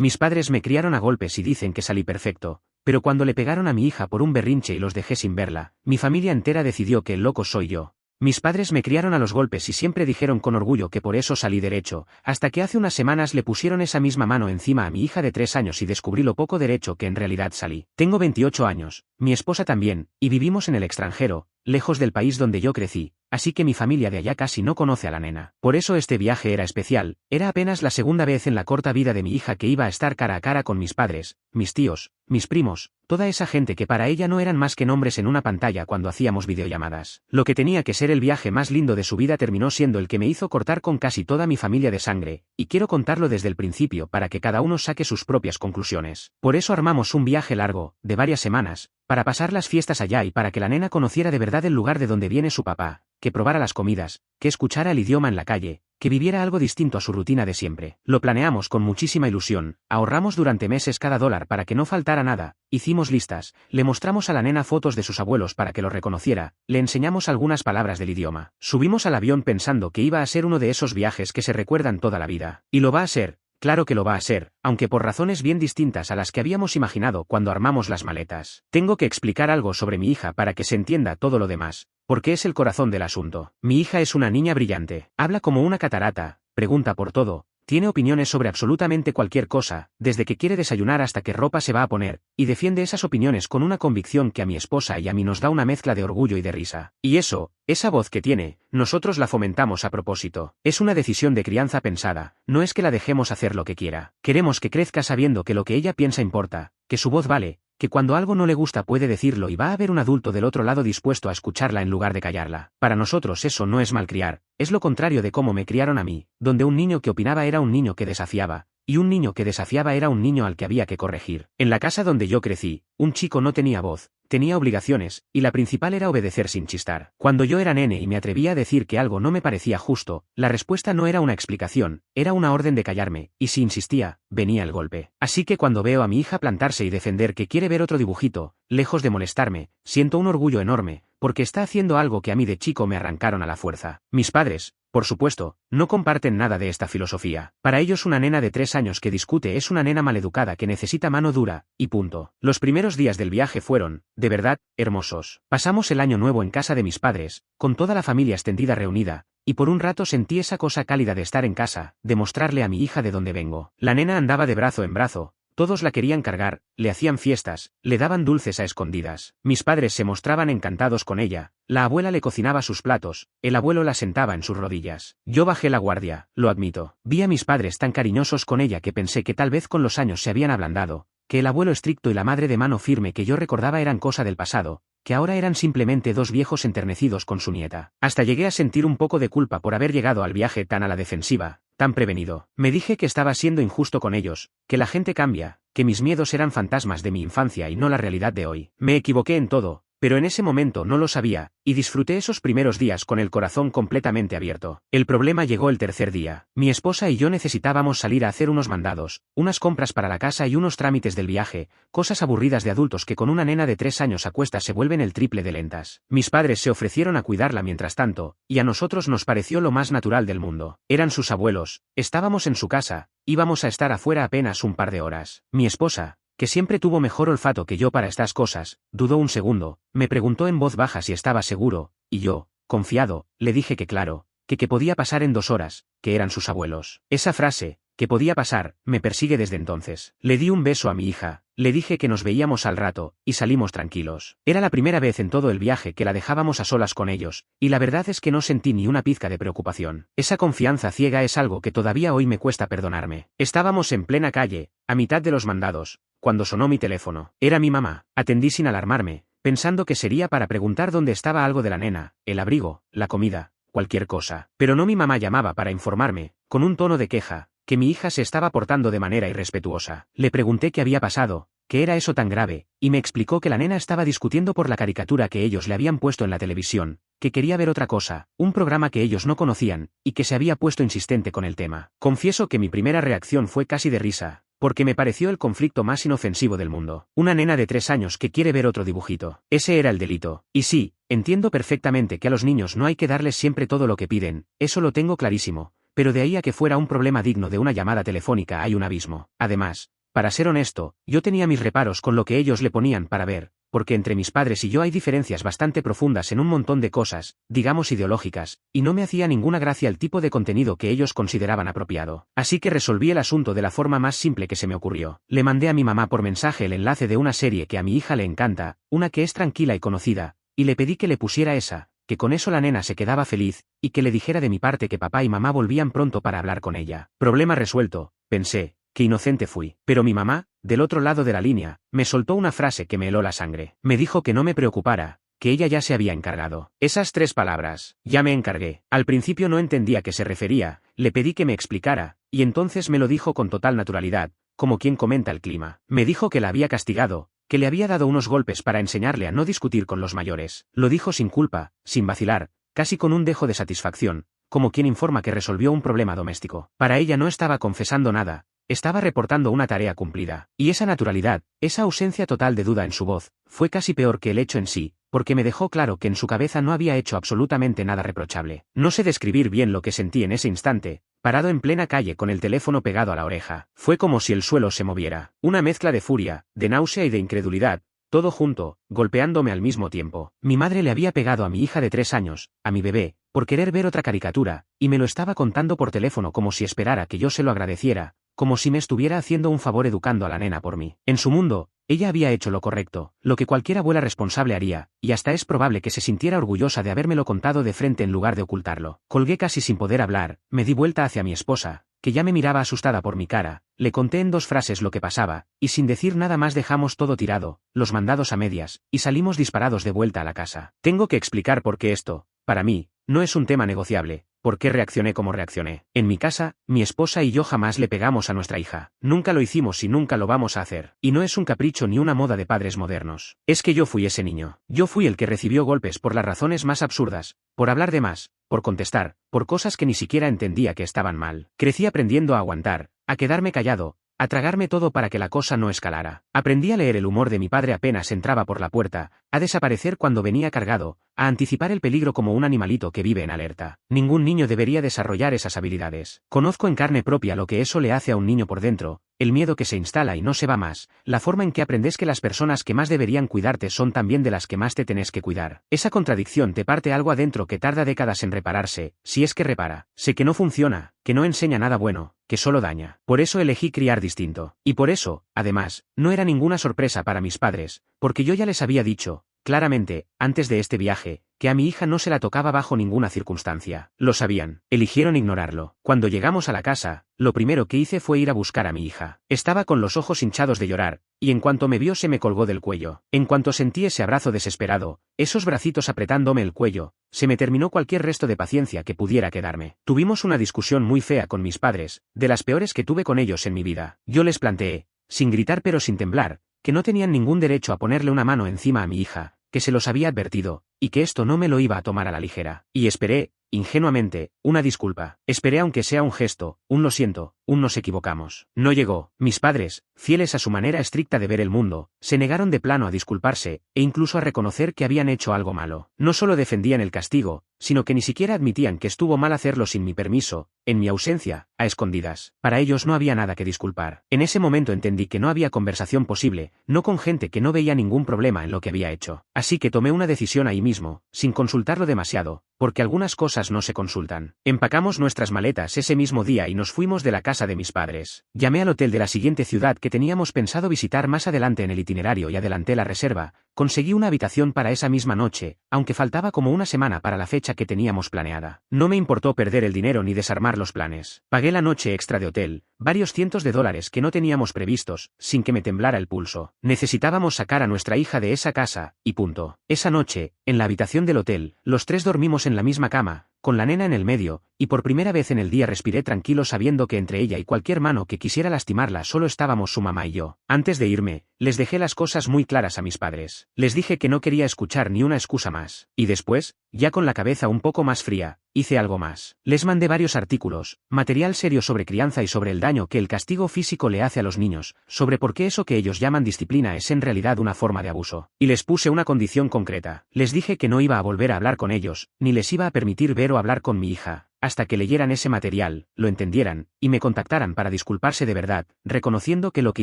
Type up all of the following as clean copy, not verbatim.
Mis padres me criaron a golpes y dicen que salí perfecto, pero cuando le pegaron a mi hija por un berrinche y los dejé sin verla, mi familia entera decidió que el loco soy yo. Mis padres me criaron a los golpes y siempre dijeron con orgullo que por eso salí derecho, hasta que hace unas semanas le pusieron esa misma mano encima a mi hija de 3 años y descubrí lo poco derecho que en realidad salí. Tengo 28 años, mi esposa también, y vivimos en el extranjero, lejos del país donde yo crecí, así que mi familia de allá casi no conoce a la nena. Por eso este viaje era especial, era apenas la segunda vez en la corta vida de mi hija que iba a estar cara a cara con mis padres, mis tíos, mis primos, toda esa gente que para ella no eran más que nombres en una pantalla cuando hacíamos videollamadas. Lo que tenía que ser el viaje más lindo de su vida terminó siendo el que me hizo cortar con casi toda mi familia de sangre, y quiero contarlo desde el principio para que cada uno saque sus propias conclusiones. Por eso armamos un viaje largo, de varias semanas, para pasar las fiestas allá y para que la nena conociera de verdad el lugar de donde viene su papá, que probara las comidas, que escuchara el idioma en la calle, que viviera algo distinto a su rutina de siempre. Lo planeamos con muchísima ilusión, ahorramos durante meses cada dólar para que no faltara nada, hicimos listas, le mostramos a la nena fotos de sus abuelos para que lo reconociera, le enseñamos algunas palabras del idioma. Subimos al avión pensando que iba a ser uno de esos viajes que se recuerdan toda la vida. Y lo va a ser. Claro que lo va a ser, aunque por razones bien distintas a las que habíamos imaginado cuando armamos las maletas. Tengo que explicar algo sobre mi hija para que se entienda todo lo demás, porque es el corazón del asunto. Mi hija es una niña brillante, habla como una catarata, pregunta por todo, tiene opiniones sobre absolutamente cualquier cosa, desde que quiere desayunar hasta qué ropa se va a poner, y defiende esas opiniones con una convicción que a mi esposa y a mí nos da una mezcla de orgullo y de risa. Y eso, esa voz que tiene, nosotros la fomentamos a propósito. Es una decisión de crianza pensada, no es que la dejemos hacer lo que quiera. Queremos que crezca sabiendo que lo que ella piensa importa, que su voz vale, que cuando algo no le gusta puede decirlo y va a haber un adulto del otro lado dispuesto a escucharla en lugar de callarla. Para nosotros eso no es malcriar, es lo contrario de cómo me criaron a mí, donde un niño que opinaba era un niño que desafiaba, y un niño que desafiaba era un niño al que había que corregir. En la casa donde yo crecí, un chico no tenía voz, tenía obligaciones, y la principal era obedecer sin chistar. Cuando yo era nene y me atrevía a decir que algo no me parecía justo, la respuesta no era una explicación, era una orden de callarme, y si insistía, venía el golpe. Así que cuando veo a mi hija plantarse y defender que quiere ver otro dibujito, lejos de molestarme, siento un orgullo enorme, porque está haciendo algo que a mí de chico me arrancaron a la fuerza. Mis padres, por supuesto, no comparten nada de esta filosofía. Para ellos una nena de 3 años que discute es una nena maleducada que necesita mano dura, y punto. Los primeros días del viaje fueron, de verdad, hermosos. Pasamos el año nuevo en casa de mis padres, con toda la familia extendida reunida, y por un rato sentí esa cosa cálida de estar en casa, de mostrarle a mi hija de dónde vengo. La nena andaba de brazo en brazo, todos la querían cargar, le hacían fiestas, le daban dulces a escondidas. Mis padres se mostraban encantados con ella, la abuela le cocinaba sus platos, el abuelo la sentaba en sus rodillas. Yo bajé la guardia, lo admito. Vi a mis padres tan cariñosos con ella que pensé que tal vez con los años se habían ablandado, que el abuelo estricto y la madre de mano firme que yo recordaba eran cosa del pasado, que ahora eran simplemente dos viejos enternecidos con su nieta. Hasta llegué a sentir un poco de culpa por haber llegado al viaje tan a la defensiva, tan prevenido. Me dije que estaba siendo injusto con ellos, que la gente cambia, que mis miedos eran fantasmas de mi infancia y no la realidad de hoy. Me equivoqué en todo, pero en ese momento no lo sabía, y disfruté esos primeros días con el corazón completamente abierto. El problema llegó el tercer día. Mi esposa y yo necesitábamos salir a hacer unos mandados, unas compras para la casa y unos trámites del viaje, cosas aburridas de adultos que con una nena de 3 años a cuestas se vuelven el triple de lentas. Mis padres se ofrecieron a cuidarla mientras tanto, y a nosotros nos pareció lo más natural del mundo. Eran sus abuelos, estábamos en su casa, íbamos a estar afuera apenas un par de horas. Mi esposa, que siempre tuvo mejor olfato que yo para estas cosas, dudó un segundo, me preguntó en voz baja si estaba seguro, y yo, confiado, le dije que claro, que podía pasar en 2 horas, que eran sus abuelos. Esa frase, que podía pasar, me persigue desde entonces. Le di un beso a mi hija, le dije que nos veíamos al rato, y salimos tranquilos. Era la primera vez en todo el viaje que la dejábamos a solas con ellos, y la verdad es que no sentí ni una pizca de preocupación. Esa confianza ciega es algo que todavía hoy me cuesta perdonarme. Estábamos en plena calle, a mitad de los mandados, cuando sonó mi teléfono. Era mi mamá. Atendí sin alarmarme, pensando que sería para preguntar dónde estaba algo de la nena, el abrigo, la comida, cualquier cosa. Pero no, mi mamá llamaba para informarme, con un tono de queja, que mi hija se estaba portando de manera irrespetuosa. Le pregunté qué había pasado, qué era eso tan grave, y me explicó que la nena estaba discutiendo por la caricatura que ellos le habían puesto en la televisión, que quería ver otra cosa, un programa que ellos no conocían, y que se había puesto insistente con el tema. Confieso que mi primera reacción fue casi de risa, porque me pareció el conflicto más inofensivo del mundo. Una nena de 3 años que quiere ver otro dibujito. Ese era el delito. Y sí, entiendo perfectamente que a los niños no hay que darles siempre todo lo que piden, eso lo tengo clarísimo, pero de ahí a que fuera un problema digno de una llamada telefónica hay un abismo. Además, para ser honesto, yo tenía mis reparos con lo que ellos le ponían para ver, porque entre mis padres y yo hay diferencias bastante profundas en un montón de cosas, digamos ideológicas, y no me hacía ninguna gracia el tipo de contenido que ellos consideraban apropiado. Así que resolví el asunto de la forma más simple que se me ocurrió. Le mandé a mi mamá por mensaje el enlace de una serie que a mi hija le encanta, una que es tranquila y conocida, y le pedí que le pusiera esa, que con eso la nena se quedaba feliz, y que le dijera de mi parte que papá y mamá volvían pronto para hablar con ella. Problema resuelto, pensé. Qué inocente fui. Pero mi mamá, del otro lado de la línea, me soltó una frase que me heló la sangre. Me dijo que no me preocupara, que ella ya se había encargado. Esas 3 palabras, ya me encargué. Al principio no entendía a qué se refería, le pedí que me explicara, y entonces me lo dijo con total naturalidad, como quien comenta el clima. Me dijo que la había castigado, que le había dado unos golpes para enseñarle a no discutir con los mayores. Lo dijo sin culpa, sin vacilar, casi con un dejo de satisfacción, como quien informa que resolvió un problema doméstico. Para ella no estaba confesando nada. Estaba reportando una tarea cumplida, y esa naturalidad, esa ausencia total de duda en su voz, fue casi peor que el hecho en sí, porque me dejó claro que en su cabeza no había hecho absolutamente nada reprochable. No sé describir bien lo que sentí en ese instante, parado en plena calle con el teléfono pegado a la oreja. Fue como si el suelo se moviera, una mezcla de furia, de náusea y de incredulidad, todo junto, golpeándome al mismo tiempo. Mi madre le había pegado a mi hija de 3 años, a mi bebé, por querer ver otra caricatura, y me lo estaba contando por teléfono como si esperara que yo se lo agradeciera, como si me estuviera haciendo un favor educando a la nena por mí. En su mundo, ella había hecho lo correcto, lo que cualquier abuela responsable haría, y hasta es probable que se sintiera orgullosa de habérmelo contado de frente en lugar de ocultarlo. Colgué casi sin poder hablar, me di vuelta hacia mi esposa, que ya me miraba asustada por mi cara, le conté en 2 frases lo que pasaba, y sin decir nada más dejamos todo tirado, los mandados a medias, y salimos disparados de vuelta a la casa. Tengo que explicar por qué esto, para mí, no es un tema negociable. ¿Por qué reaccioné como reaccioné? En mi casa, mi esposa y yo jamás le pegamos a nuestra hija. Nunca lo hicimos y nunca lo vamos a hacer. Y no es un capricho ni una moda de padres modernos. Es que yo fui ese niño. Yo fui el que recibió golpes por las razones más absurdas, por hablar de más, por contestar, por cosas que ni siquiera entendía que estaban mal. Crecí aprendiendo a aguantar, a quedarme callado, a tragarme todo para que la cosa no escalara. Aprendí a leer el humor de mi padre apenas entraba por la puerta, a desaparecer cuando venía cargado, a anticipar el peligro como un animalito que vive en alerta. Ningún niño debería desarrollar esas habilidades. Conozco en carne propia lo que eso le hace a un niño por dentro, el miedo que se instala y no se va más, la forma en que aprendes que las personas que más deberían cuidarte son también de las que más te tenés que cuidar. Esa contradicción te parte algo adentro que tarda décadas en repararse, si es que repara. Sé que no funciona, que no enseña nada bueno, que solo daña. Por eso elegí criar distinto. Y por eso, además, no era ninguna sorpresa para mis padres, porque yo ya les había dicho, claramente, antes de este viaje, que a mi hija no se la tocaba bajo ninguna circunstancia. Lo sabían. Eligieron ignorarlo. Cuando llegamos a la casa, lo primero que hice fue ir a buscar a mi hija. Estaba con los ojos hinchados de llorar, y en cuanto me vio se me colgó del cuello. En cuanto sentí ese abrazo desesperado, esos bracitos apretándome el cuello, se me terminó cualquier resto de paciencia que pudiera quedarme. Tuvimos una discusión muy fea con mis padres, de las peores que tuve con ellos en mi vida. Yo les planteé, sin gritar pero sin temblar, que no tenían ningún derecho a ponerle una mano encima a mi hija, que se los había advertido, y que esto no me lo iba a tomar a la ligera. Y esperé, ingenuamente, una disculpa. Esperé aunque sea un gesto, un lo siento, un nos equivocamos. No llegó. Mis padres, fieles a su manera estricta de ver el mundo, se negaron de plano a disculparse, e incluso a reconocer que habían hecho algo malo. No solo defendían el castigo, sino que ni siquiera admitían que estuvo mal hacerlo sin mi permiso, en mi ausencia, a escondidas. Para ellos no había nada que disculpar. En ese momento entendí que no había conversación posible, no con gente que no veía ningún problema en lo que había hecho. Así que tomé una decisión ahí mismo, sin consultarlo demasiado, porque algunas cosas no se consultan. Empacamos nuestras maletas ese mismo día y nos fuimos de la casa de mis padres. Llamé al hotel de la siguiente ciudad que teníamos pensado visitar más adelante en el itinerario y adelanté la reserva. Conseguí una habitación para esa misma noche, aunque faltaba como una semana para la fecha que teníamos planeada. No me importó perder el dinero ni desarmar los planes. Pagué la noche extra de hotel, varios cientos de dólares que no teníamos previstos, sin que me temblara el pulso. Necesitábamos sacar a nuestra hija de esa casa, y punto. Esa noche, en la habitación del hotel, los 3 dormimos en la misma cama, con la nena en el medio, y por primera vez en el día respiré tranquilo sabiendo que entre ella y cualquier mano que quisiera lastimarla solo estábamos su mamá y yo. Antes de irme, les dejé las cosas muy claras a mis padres. Les dije que no quería escuchar ni una excusa más. Y después, ya con la cabeza un poco más fría, hice algo más. Les mandé varios artículos, material serio sobre crianza y sobre el daño que el castigo físico le hace a los niños, sobre por qué eso que ellos llaman disciplina es en realidad una forma de abuso. Y les puse una condición concreta. Les dije que no iba a volver a hablar con ellos, ni les iba a permitir ver o hablar con mi hija. hasta que leyeran ese material, lo entendieran, y me contactaran para disculparse de verdad, reconociendo que lo que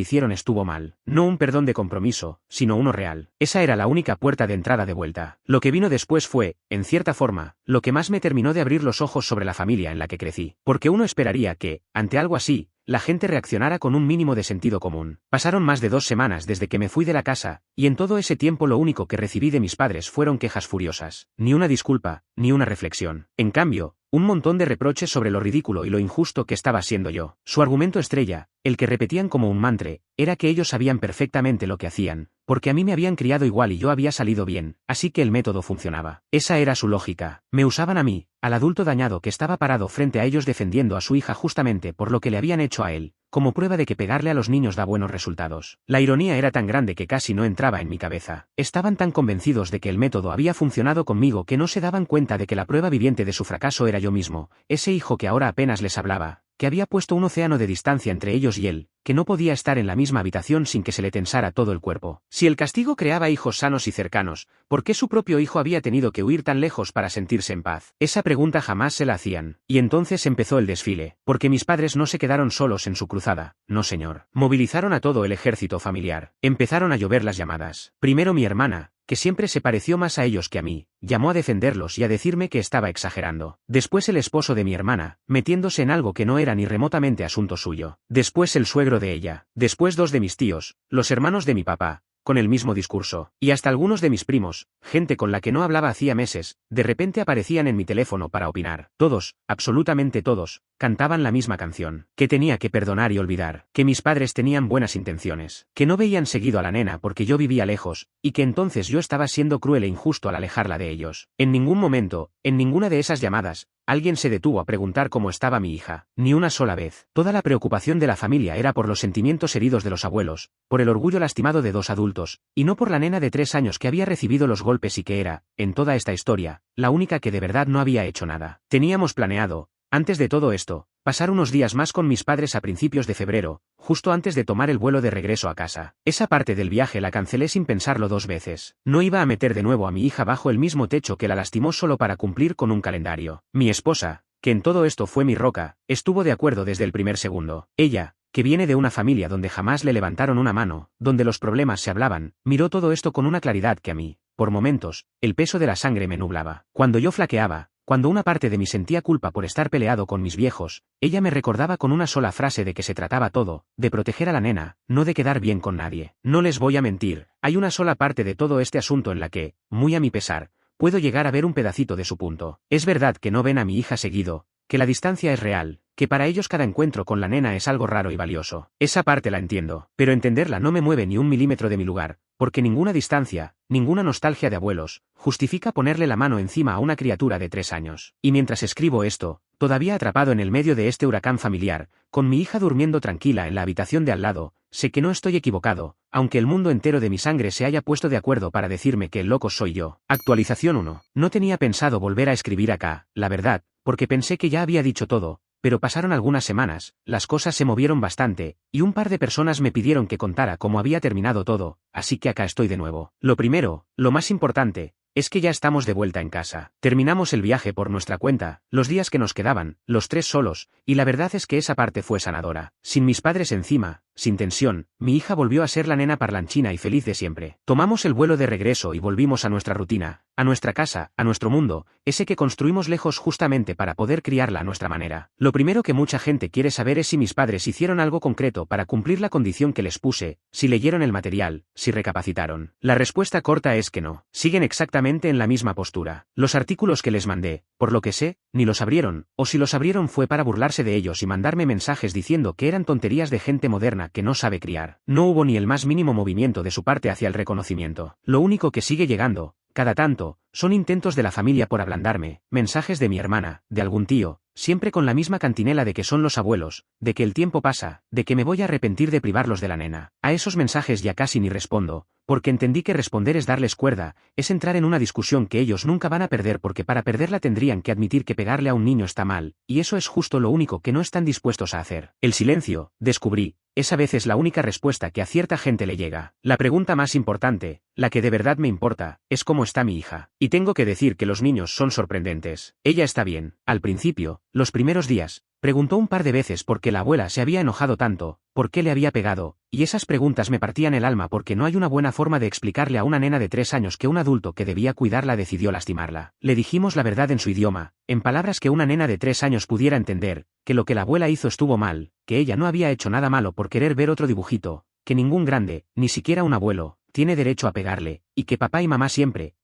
hicieron estuvo mal. No un perdón de compromiso, sino uno real. Esa era la única puerta de entrada de vuelta. Lo que vino después fue, en cierta forma, lo que más me terminó de abrir los ojos sobre la familia en la que crecí. Porque uno esperaría que, ante algo así, la gente reaccionara con un mínimo de sentido común. Pasaron más de 2 semanas desde que me fui de la casa, y en todo ese tiempo lo único que recibí de mis padres fueron quejas furiosas. Ni una disculpa, ni una reflexión. En cambio, un montón de reproches sobre lo ridículo y lo injusto que estaba siendo yo. Su argumento estrella, el que repetían como un mantra, era que ellos sabían perfectamente lo que hacían, porque a mí me habían criado igual y yo había salido bien, así que el método funcionaba. Esa era su lógica. Me usaban a mí, al adulto dañado que estaba parado frente a ellos defendiendo a su hija justamente por lo que le habían hecho a él, como prueba de que pegarle a los niños da buenos resultados. La ironía era tan grande que casi no entraba en mi cabeza. Estaban tan convencidos de que el método había funcionado conmigo que no se daban cuenta de que la prueba viviente de su fracaso era yo mismo, ese hijo que ahora apenas les hablaba, que había puesto un océano de distancia entre ellos y él, que no podía estar en la misma habitación sin que se le tensara todo el cuerpo. Si el castigo creaba hijos sanos y cercanos, ¿por qué su propio hijo había tenido que huir tan lejos para sentirse en paz? Esa pregunta jamás se la hacían. Y entonces empezó el desfile, porque mis padres no se quedaron solos en su cruzada, no señor. Movilizaron a todo el ejército familiar. Empezaron a llover las llamadas. Primero mi hermana, que siempre se pareció más a ellos que a mí, llamó a defenderlos y a decirme que estaba exagerando. Después el esposo de mi hermana, metiéndose en algo que no era ni remotamente asunto suyo. Después el suegro de ella. Después 2 de mis tíos, los hermanos de mi papá, con el mismo discurso. Y hasta algunos de mis primos, gente con la que no hablaba hacía meses, de repente aparecían en mi teléfono para opinar. Todos, absolutamente todos, cantaban la misma canción. Que tenía que perdonar y olvidar. Que mis padres tenían buenas intenciones. Que no veían seguido a la nena porque yo vivía lejos, y que entonces yo estaba siendo cruel e injusto al alejarla de ellos. En ningún momento, en ninguna de esas llamadas, alguien se detuvo a preguntar cómo estaba mi hija. Ni una sola vez. Toda la preocupación de la familia era por los sentimientos heridos de los abuelos, por el orgullo lastimado de 2 adultos, y no por la nena de 3 años que había recibido los golpes y que era, en toda esta historia, la única que de verdad no había hecho nada. Teníamos planeado, antes de todo esto, pasar unos días más con mis padres a principios de febrero, justo antes de tomar el vuelo de regreso a casa. Esa parte del viaje la cancelé sin pensarlo 2 veces. No iba a meter de nuevo a mi hija bajo el mismo techo que la lastimó solo para cumplir con un calendario. Mi esposa, que en todo esto fue mi roca, estuvo de acuerdo desde el primer segundo. Ella, que viene de una familia donde jamás le levantaron una mano, donde los problemas se hablaban, miró todo esto con una claridad que a mí, por momentos, el peso de la sangre me nublaba. Cuando yo flaqueaba, cuando una parte de mí sentía culpa por estar peleado con mis viejos, ella me recordaba con una sola frase de que se trataba todo, de proteger a la nena, no de quedar bien con nadie. No les voy a mentir, hay una sola parte de todo este asunto en la que, muy a mi pesar, puedo llegar a ver un pedacito de su punto. Es verdad que no ven a mi hija seguido, que la distancia es real, que para ellos cada encuentro con la nena es algo raro y valioso. Esa parte la entiendo, pero entenderla no me mueve ni un milímetro de mi lugar, porque ninguna distancia, ninguna nostalgia de abuelos, justifica ponerle la mano encima a una criatura de 3 años. Y mientras escribo esto, todavía atrapado en el medio de este huracán familiar, con mi hija durmiendo tranquila en la habitación de al lado, sé que no estoy equivocado, aunque el mundo entero de mi sangre se haya puesto de acuerdo para decirme que el loco soy yo. Actualización 1. No tenía pensado volver a escribir acá, la verdad, porque pensé que ya había dicho todo, pero pasaron algunas semanas, las cosas se movieron bastante, y un par de personas me pidieron que contara cómo había terminado todo, así que acá estoy de nuevo. Lo primero, lo más importante, es que ya estamos de vuelta en casa. Terminamos el viaje por nuestra cuenta, los días que nos quedaban, los 3 solos, y la verdad es que esa parte fue sanadora. Sin mis padres encima, sin tensión, mi hija volvió a ser la nena parlanchina y feliz de siempre. Tomamos el vuelo de regreso y volvimos a nuestra rutina, a nuestra casa, a nuestro mundo, ese que construimos lejos justamente para poder criarla a nuestra manera. Lo primero que mucha gente quiere saber es si mis padres hicieron algo concreto para cumplir la condición que les puse, si leyeron el material, si recapacitaron. La respuesta corta es que no. Siguen exactamente en la misma postura. Los artículos que les mandé, por lo que sé, ni los abrieron, o si los abrieron fue para burlarse de ellos y mandarme mensajes diciendo que eran tonterías de gente moderna que no sabe criar. No hubo ni el más mínimo movimiento de su parte hacia el reconocimiento. Lo único que sigue llegando, cada tanto, son intentos de la familia por ablandarme, mensajes de mi hermana, de algún tío, siempre con la misma cantinela de que son los abuelos, de que el tiempo pasa, de que me voy a arrepentir de privarlos de la nena. A esos mensajes ya casi ni respondo, porque entendí que responder es darles cuerda, es entrar en una discusión que ellos nunca van a perder porque para perderla tendrían que admitir que pegarle a un niño está mal, y eso es justo lo único que no están dispuestos a hacer. El silencio, descubrí, esa vez es la única respuesta que a cierta gente le llega. La pregunta más importante, la que de verdad me importa, es cómo está mi hija. Y tengo que decir que los niños son sorprendentes. Ella está bien. Al principio, los primeros días, preguntó un par de veces por qué la abuela se había enojado tanto, por qué le había pegado, y esas preguntas me partían el alma porque no hay una buena forma de explicarle a una nena de 3 años que un adulto que debía cuidarla decidió lastimarla. Le dijimos la verdad en su idioma, en palabras que una nena de 3 años pudiera entender, que lo que la abuela hizo estuvo mal, que ella no había hecho nada malo por querer ver otro dibujito, que ningún grande, ni siquiera un abuelo, tiene derecho a pegarle, y que papá y mamá siempre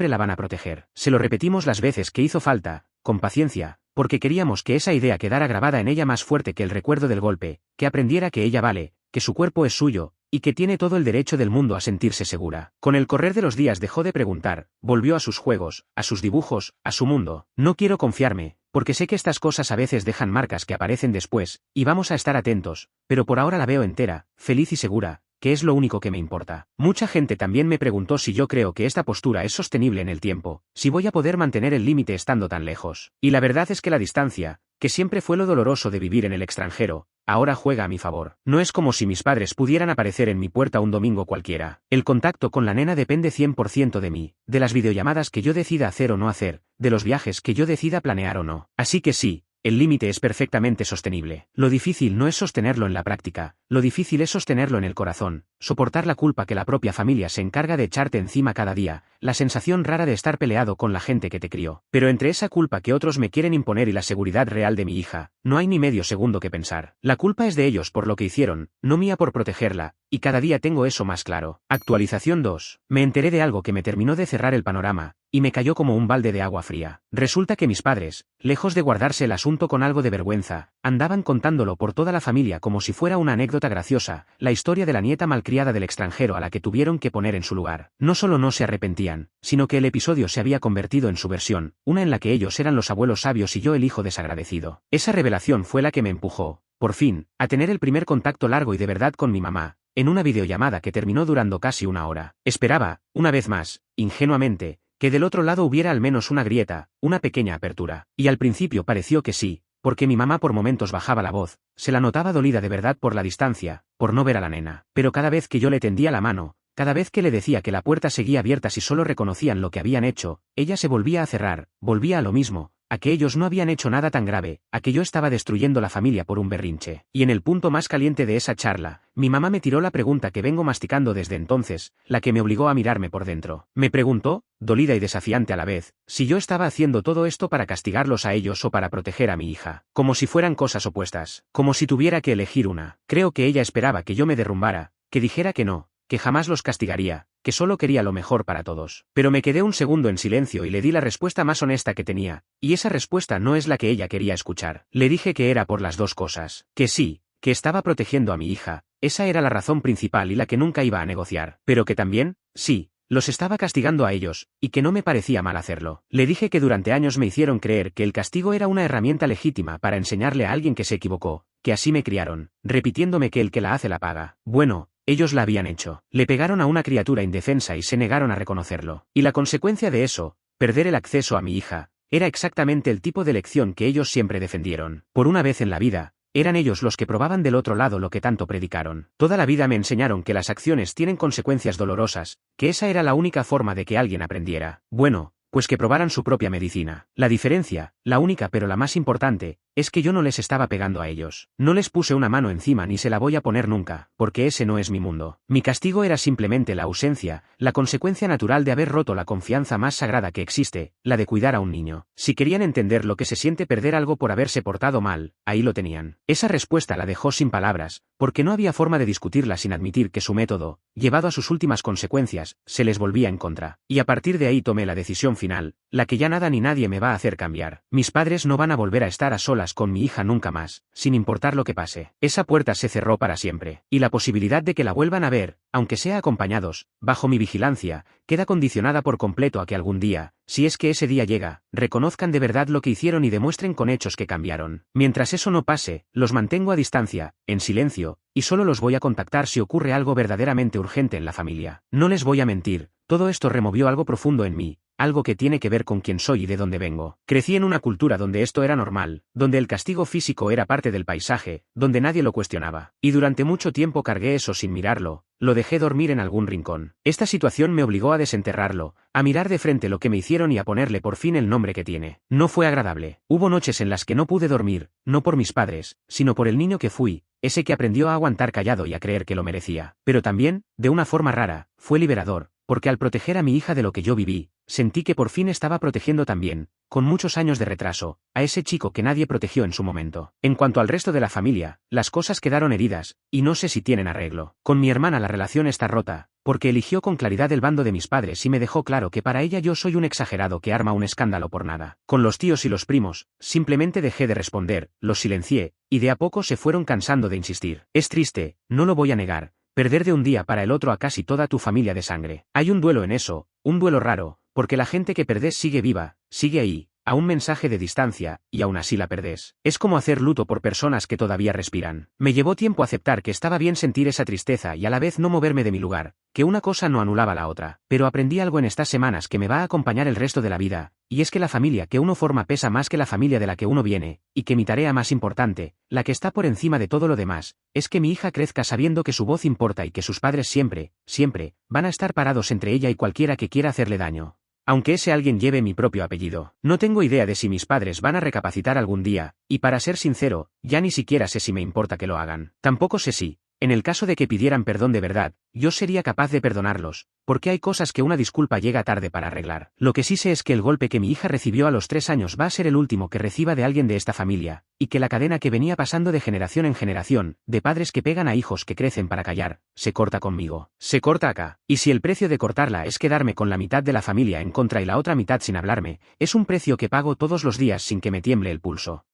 la van a proteger. Se lo repetimos las veces que hizo falta, con paciencia, porque queríamos que esa idea quedara grabada en ella más fuerte que el recuerdo del golpe, que aprendiera que ella vale, que su cuerpo es suyo, y que tiene todo el derecho del mundo a sentirse segura. Con el correr de los días dejó de preguntar, volvió a sus juegos, a sus dibujos, a su mundo. No quiero confiarme, porque sé que estas cosas a veces dejan marcas que aparecen después, y vamos a estar atentos, pero por ahora la veo entera, feliz y segura, que es lo único que me importa. Mucha gente también me preguntó si yo creo que esta postura es sostenible en el tiempo, si voy a poder mantener el límite estando tan lejos. Y la verdad es que la distancia, que siempre fue lo doloroso de vivir en el extranjero, ahora juega a mi favor. No es como si mis padres pudieran aparecer en mi puerta un domingo cualquiera. El contacto con la nena depende 100% de mí, de las videollamadas que yo decida hacer o no hacer, de los viajes que yo decida planear o no. Así que sí, el límite es perfectamente sostenible. Lo difícil no es sostenerlo en la práctica, lo difícil es sostenerlo en el corazón, soportar la culpa que la propia familia se encarga de echarte encima cada día, la sensación rara de estar peleado con la gente que te crió. Pero entre esa culpa que otros me quieren imponer y la seguridad real de mi hija, no hay ni medio segundo que pensar. La culpa es de ellos por lo que hicieron, no mía por protegerla, y cada día tengo eso más claro. Actualización 2. Me enteré de algo que me terminó de cerrar el panorama, y me cayó como un balde de agua fría. Resulta que mis padres, lejos de guardarse el asunto con algo de vergüenza, andaban contándolo por toda la familia como si fuera una anécdota graciosa, la historia de la nieta malcriada del extranjero a la que tuvieron que poner en su lugar. No solo no se arrepentían, sino que el episodio se había convertido en su versión, una en la que ellos eran los abuelos sabios y yo el hijo desagradecido. Esa revelación fue la que me empujó, por fin, a tener el primer contacto largo y de verdad con mi mamá, en una videollamada que terminó durando casi 1 hora. Esperaba, una vez más, ingenuamente, que del otro lado hubiera al menos una grieta, una pequeña apertura. Y al principio pareció que sí, porque mi mamá por momentos bajaba la voz, se la notaba dolida de verdad por la distancia, por no ver a la nena. Pero cada vez que yo le tendía la mano, cada vez que le decía que la puerta seguía abierta si solo reconocían lo que habían hecho, ella se volvía a cerrar, volvía a lo mismo, a que ellos no habían hecho nada tan grave, a que yo estaba destruyendo la familia por un berrinche. Y en el punto más caliente de esa charla, mi mamá me tiró la pregunta que vengo masticando desde entonces, la que me obligó a mirarme por dentro. Me preguntó, dolida y desafiante a la vez, si yo estaba haciendo todo esto para castigarlos a ellos o para proteger a mi hija. Como si fueran cosas opuestas, como si tuviera que elegir una. Creo que ella esperaba que yo me derrumbara, que dijera que no, que jamás los castigaría, que solo quería lo mejor para todos. Pero me quedé un segundo en silencio y le di la respuesta más honesta que tenía, y esa respuesta no es la que ella quería escuchar. Le dije que era por las dos cosas, que sí, que estaba protegiendo a mi hija, esa era la razón principal y la que nunca iba a negociar, pero que también, sí, los estaba castigando a ellos, y que no me parecía mal hacerlo. Le dije que durante años me hicieron creer que el castigo era una herramienta legítima para enseñarle a alguien que se equivocó, que así me criaron, repitiéndome que el que la hace la paga. Bueno, ellos la habían hecho. Le pegaron a una criatura indefensa y se negaron a reconocerlo. Y la consecuencia de eso, perder el acceso a mi hija, era exactamente el tipo de lección que ellos siempre defendieron. Por una vez en la vida, eran ellos los que probaban del otro lado lo que tanto predicaron. Toda la vida me enseñaron que las acciones tienen consecuencias dolorosas, que esa era la única forma de que alguien aprendiera. Bueno, pues que probaran su propia medicina. La diferencia, la única pero la más importante, es que yo no les estaba pegando a ellos. No les puse una mano encima ni se la voy a poner nunca, porque ese no es mi mundo. Mi castigo era simplemente la ausencia, la consecuencia natural de haber roto la confianza más sagrada que existe, la de cuidar a un niño. Si querían entender lo que se siente perder algo por haberse portado mal, ahí lo tenían. Esa respuesta la dejó sin palabras, porque no había forma de discutirla sin admitir que su método, llevado a sus últimas consecuencias, se les volvía en contra. Y a partir de ahí tomé la decisión final, la que ya nada ni nadie me va a hacer cambiar. Mis padres no van a volver a estar a solas con mi hija nunca más, sin importar lo que pase. Esa puerta se cerró para siempre, y la posibilidad de que la vuelvan a ver, aunque sea acompañados, bajo mi vigilancia, queda condicionada por completo a que algún día, si es que ese día llega, reconozcan de verdad lo que hicieron y demuestren con hechos que cambiaron. Mientras eso no pase, los mantengo a distancia, en silencio, y solo los voy a contactar si ocurre algo verdaderamente urgente en la familia. No les voy a mentir, todo esto removió algo profundo en mí, algo que tiene que ver con quién soy y de dónde vengo. Crecí en una cultura donde esto era normal, donde el castigo físico era parte del paisaje, donde nadie lo cuestionaba. Y durante mucho tiempo cargué eso sin mirarlo, lo dejé dormir en algún rincón. Esta situación me obligó a desenterrarlo, a mirar de frente lo que me hicieron y a ponerle por fin el nombre que tiene. No fue agradable. Hubo noches en las que no pude dormir, no por mis padres, sino por el niño que fui, ese que aprendió a aguantar callado y a creer que lo merecía. Pero también, de una forma rara, fue liberador, porque al proteger a mi hija de lo que yo viví, sentí que por fin estaba protegiendo también, con muchos años de retraso, a ese chico que nadie protegió en su momento. En cuanto al resto de la familia, las cosas quedaron heridas, y no sé si tienen arreglo. Con mi hermana la relación está rota, porque eligió con claridad el bando de mis padres y me dejó claro que para ella yo soy un exagerado que arma un escándalo por nada. Con los tíos y los primos, simplemente dejé de responder, los silencié, y de a poco se fueron cansando de insistir. Es triste, no lo voy a negar, perder de un día para el otro a casi toda tu familia de sangre. Hay un duelo en eso, un duelo raro, porque la gente que perdés sigue viva, sigue ahí, a un mensaje de distancia, y aún así la perdés. Es como hacer luto por personas que todavía respiran. Me llevó tiempo aceptar que estaba bien sentir esa tristeza y a la vez no moverme de mi lugar, que una cosa no anulaba la otra. Pero aprendí algo en estas semanas que me va a acompañar el resto de la vida, y es que la familia que uno forma pesa más que la familia de la que uno viene, y que mi tarea más importante, la que está por encima de todo lo demás, es que mi hija crezca sabiendo que su voz importa y que sus padres siempre, siempre, van a estar parados entre ella y cualquiera que quiera hacerle daño. Aunque ese alguien lleve mi propio apellido. No tengo idea de si mis padres van a recapacitar algún día, y para ser sincero, ya ni siquiera sé si me importa que lo hagan. Tampoco sé si, en el caso de que pidieran perdón de verdad, yo sería capaz de perdonarlos, porque hay cosas que una disculpa llega tarde para arreglar. Lo que sí sé es que el golpe que mi hija recibió a los 3 años va a ser el último que reciba de alguien de esta familia, y que la cadena que venía pasando de generación en generación, de padres que pegan a hijos que crecen para callar, se corta conmigo. Se corta acá. Y si el precio de cortarla es quedarme con la mitad de la familia en contra y la otra mitad sin hablarme, es un precio que pago todos los días sin que me tiemble el pulso.